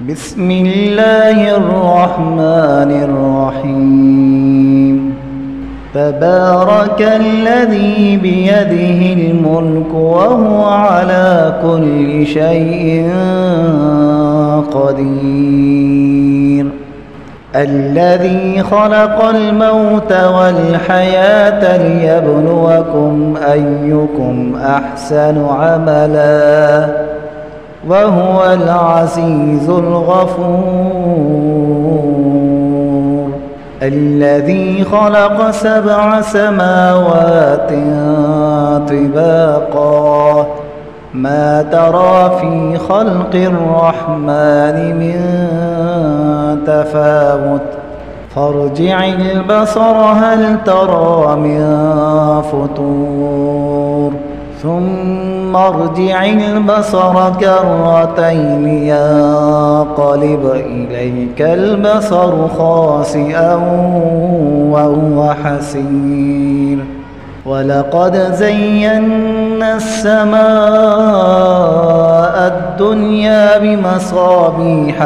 بسم الله الرحمن الرحيم. تبارك الذي بيده الملك وهو على كل شيء قدير. الذي خلق الموت والحياة ليبلوكم أيكم أحسن عملا وهو العزيز الغفور. الذي خلق 7 سماوات طباقا ما ترى في خلق الرحمن من تفاوت فارجع البصر هل ترى من فطور ثم ارجع البصر كرتين ينقلب إليك البصر خاسئا وهو حسير. ولقد زينا السماء الدنيا بمصابيح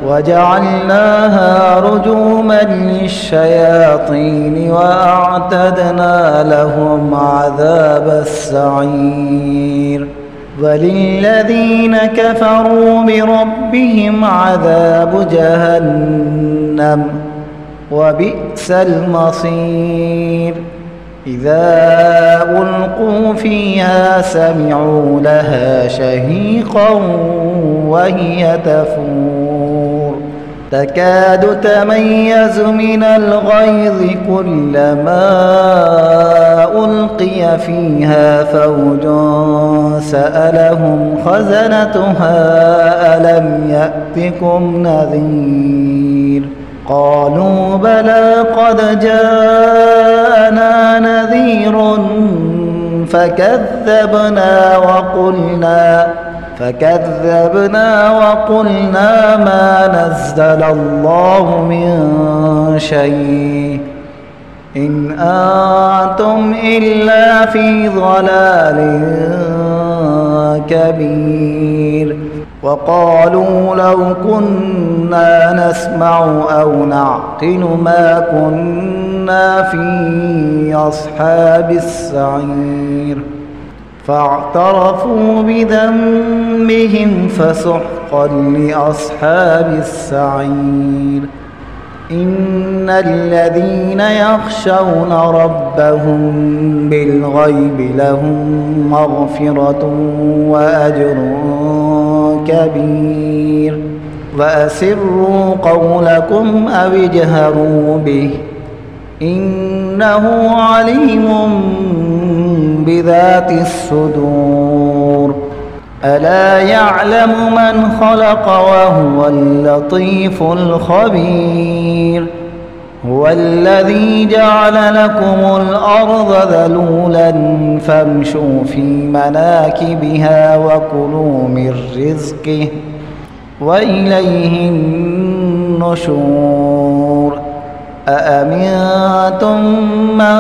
وجعلناها رجوما للشياطين وأعتدنا لهم عذاب السعير. وللذين كفروا بربهم عذاب جهنم وبئس المصير. إذا ألقوا فيها سمعوا لها شهيقا وهي تفور تكاد تميز من الغيظ كلما ألقي فيها فوج سألهم خزنتها ألم يأتكم نذير قالوا بلى قد جاءنا نذير فكذبنا وقلنا ما نزل الله من شيء إن أنتم إلا في ضلال كبير. وقالوا لو كنا نسمع أو نعقل ما كنا في أصحاب السعير فاعترفوا بذنبهم فسحقا لأصحاب السعير. إن الذين يخشون ربهم بالغيب لهم مغفرة وأجر كبير. وأسروا قولكم أو اجهروا به إنه عليم بذات الصدور. ألا يعلم من خلق وهو اللطيف الخبير. هو الذي جعل لكم الأرض ذلولا فامشوا في مناكبها وكلوا من رزقه وإليه النشور. أأمنتم من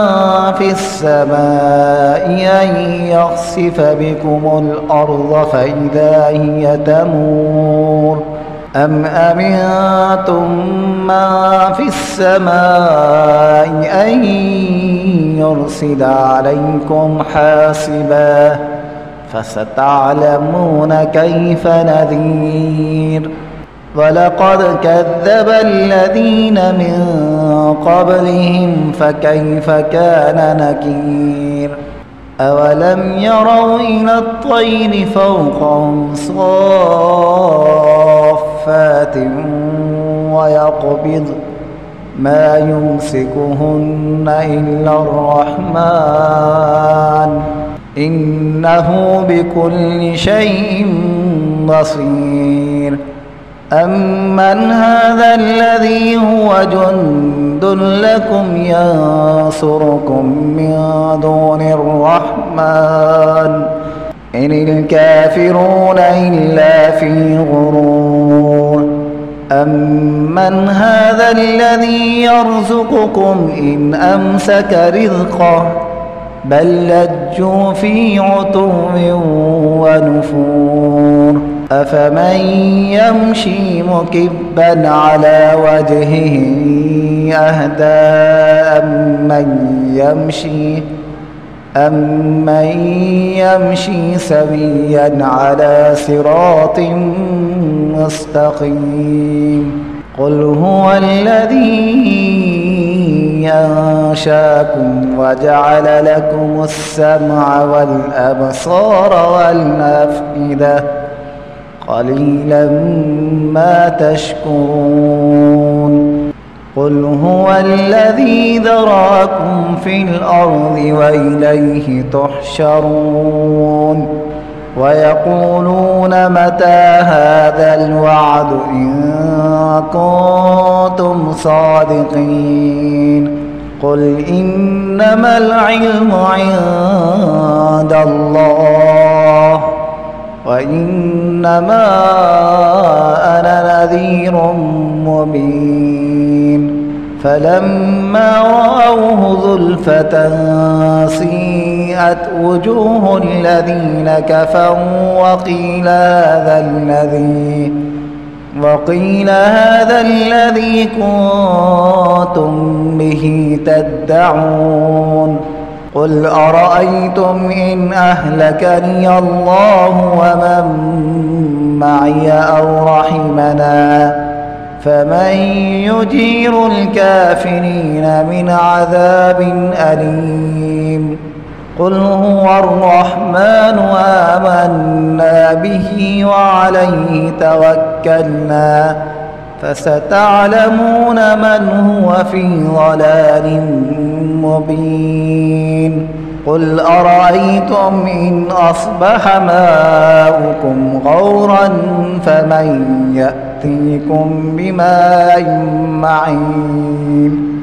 في السماء أن يخسف بكم الأرض فإذا هي تمور أم أمنتم من في السماء أن يرسل عليكم حاصبا فستعلمون كيف نذير. ولقد كذب الذين من قبلهم فكيف كان نكير. أولم يروا إلى الطير فوقهم صافات ويقبض ما يمسكهن إلا الرحمن إنه بكل شيء بصير. أمن هذا الذي هو جند لكم ينصركم من دون الرحمن إن الكافرون إلا في غرور. أمن هذا الذي يرزقكم إن أمسك رزقه بل لجوا في عتو ونفور أفمن يمشي مكبا على وجهه أهدى أمن يمشي سويا على صراط مستقيم قل هو الذي أنشاكم وجعل لكم السمع والأبصار والأفئدة قليلا ما تشكرون قل هو الذي ذراكم في الأرض وإليه تحشرون ويقولون متى هذا الوعد إن كنتم صادقين قل إنما العلم عند الله وإنما أنا نذير مبين فلما رأوه زلفة سيئت وجوه الذين كفروا وقيل هذا الذي كنتم به تدعون قل أرأيتم إن أهلكني الله ومن معي أو رحمنا فمن يجير الكافرين من عذاب أليم قل هو الرحمن آمنا به وعليه توكلنا فستعلمون من هو في ضلال مبين قل أرأيتم إن أصبح ماؤكم غورا فمن يأتيكم بماء معين